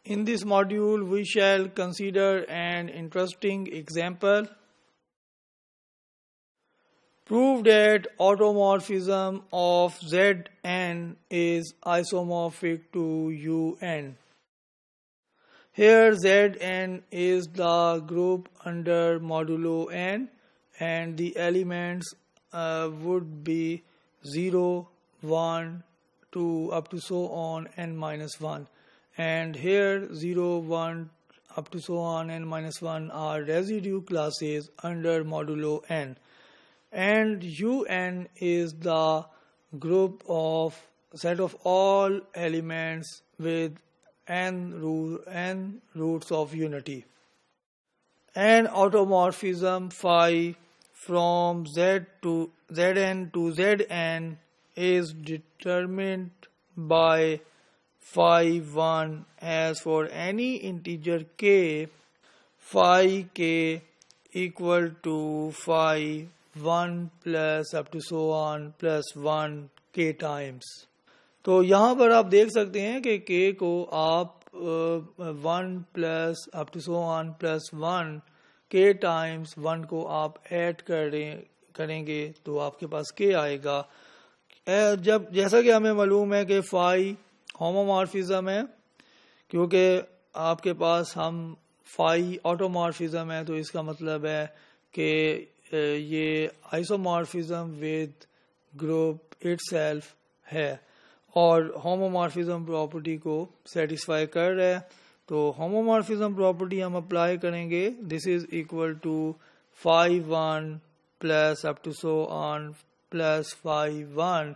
In this module, we shall consider an interesting example. Prove that automorphism of Zn is isomorphic to Un. Here Zn is the group under modulo n, and the elements would be 0, 1, 2 up to so on n minus 1. And here 0, 1 up to so on n minus 1 are residue classes under modulo n. And Un is the group of set of all elements with n roots of unity. An automorphism phi from Zn to Zn is determined by phi 1 as for any integer k, phi k equal to phi 1 plus up to so on plus 1 k times. तो यहाँ पर आप देख सकते हैं कि k को आप 1 plus up to so on plus 1 k times 1 को आप ऐड करेंगे तो आपके पास k आएगा. जब जैसा कि हमें मालूम है कि फाई होमोमॉर्फिज्म है, क्योंकि आपके पास हम फाई ऑटोमॉर्फिज्म है, तो इसका मतलब है कि ये आइसोमॉर्फिज्म विद ग्रुप इटसेल्फ है और होमोमॉर्फिज्म प्रॉपर्टी को सेटिस्फाई कर रहा है. तो होमोमॉर्फिज्म प्रॉपर्टी हम अप्लाई करेंगे. This is equal to phi 1 plus up to so on plus phi 1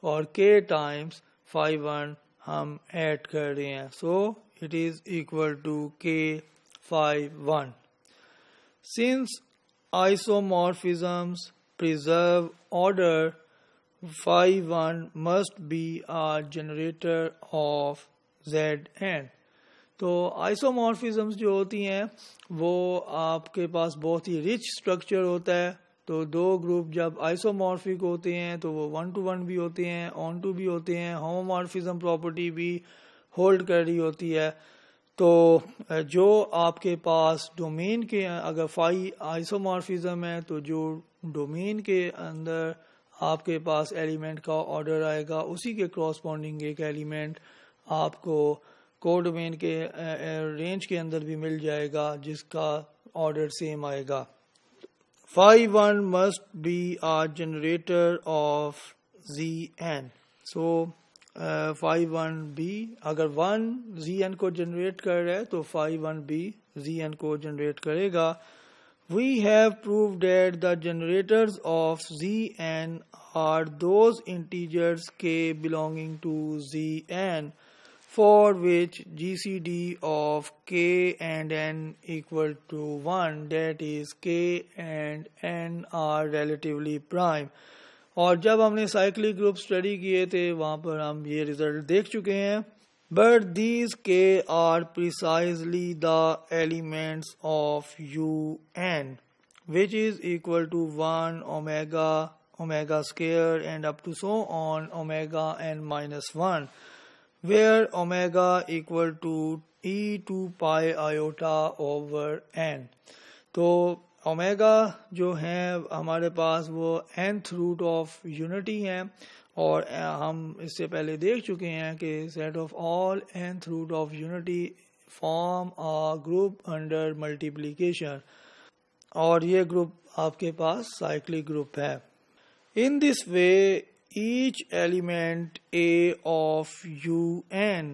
और k टाइम्स फाई 1 हम ऐड कर रहे हैं. So it is equal to k phi 1. Since isomorphisms preserve order, phi 1 must be a generator of Zn. तो आइसोमॉर्फिज्म्स जो होती हैं वो आपके पास बहुत ही रिच स्ट्रक्चर होता है. तो दो ग्रुप जब आइसोमॉर्फिक होते हैं तो वो 1 to 1 भी होते हैं, ऑन टू भी होते हैं, होमोमॉर्फिज्म प्रॉपर्टी भी होल्ड कर रही होती है. तो जो आपके पास डोमेन के अगर फाई आइसोमॉर्फिज्म है तो जो डोमेन के अंदर आपके पास एलिमेंट का ऑर्डर आएगा उसी के क्रॉसपॉन्डिंग एक एलिमेंट आपको कोडोमेन के रेंज के अंदर भी मिल जाएगा जिसका ऑर्डर सेम आएगा. Phi 1 must be a generator of Zn. So phi 1 बी अगर 1 Zn को जनरेट कर रहा है तो फाई 1 बी Zn को जनरेट करेगा. We have proved that the generators of Zn are those integers k belonging to Zn for which GCD of k and n equal to 1, that is k and n are relatively prime. और जब हमने cyclic group study किए थे वहाँ पर हम ये result देख चुके हैं. But these k are precisely the elements of Un, which is equal to 1 omega square and up to so on omega n minus 1, where omega equal to e2 pi iota over n. तो omega जो है हमारे पास वो nth root of unity है और हम इससे पहले देख चुके हैं कि set of all nth root of unity form a group under multiplication और ये ग्रुप आपके पास साइक्लिक ग्रुप है. In this way each element a of Un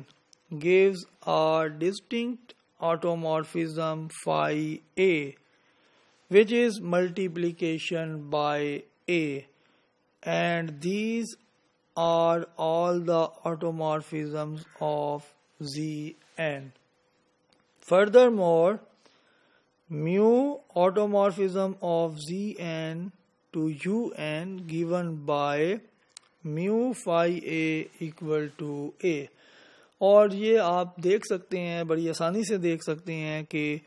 gives a distinct automorphism phi a, which is multiplication by a, and these are all the automorphisms of Zn. Furthermore, mu automorphism of Zn to Un given by mu phi a equal to a. और ये आप देख सकते हैं, बड़ी आसानी से देख सकते हैं कि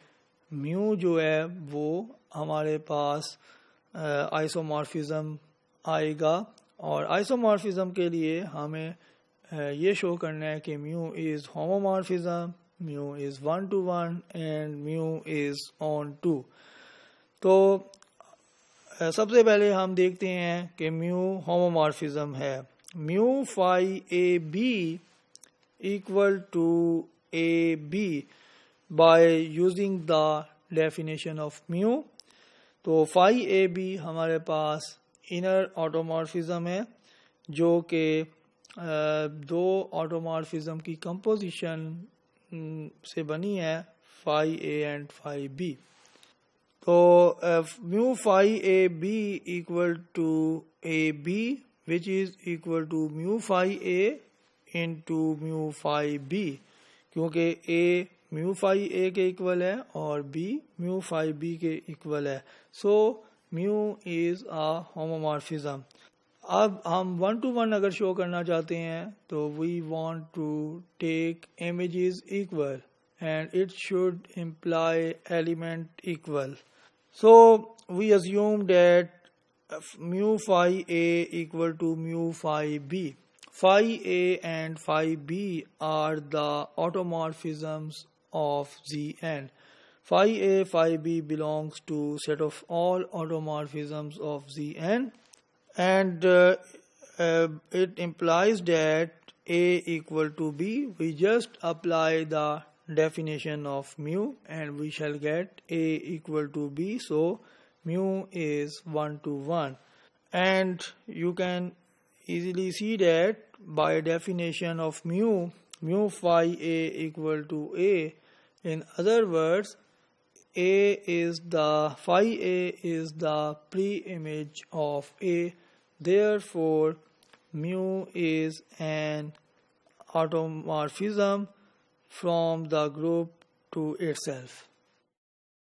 म्यू जो है वो हमारे पास आइसोमॉर्फिज्म आएगा और आइसोमॉर्फिज्म के लिए हमें ये शो करना है कि mu is homomorphism mu is 1 to 1 and mu is on 2. तो सबसे पहले हम देखते हैं कि म्यू होमोमॉर्फिज्म है. Mu phi A B equal to A B by using the definition of mu. तो फाई ए बी हमारे पास इनर ऑटोमॉर्फिज्म है जो कि दो ऑटोमॉर्फिज्म की कंपोजिशन से बनी है, phi A and phi B. तो mu phi A B equal to A B which is equal to mu phi A into mu phi B, क्योंकि ए म्यू फाई ए के इक्वल है और B mu phi B के equal है. So mu is a homomorphism. अब हम 1 to 1 अगर show करना चाहते हैं तो we want to take images equal and it should imply element equal. So we assume that mu phi A equal to mu phi B. Phi A and phi B are the automorphisms of Zn. Phi A, phi B belongs to set of all automorphisms of Zn, and it implies that A equal to B. We just apply the definition of mu and we shall get A equal to B. So mu is 1 to 1, and you can easily see that by definition of mu phi A equal to A. In other words, phi A is the pre-image of A. Therefore mu is an automorphism from the group to itself.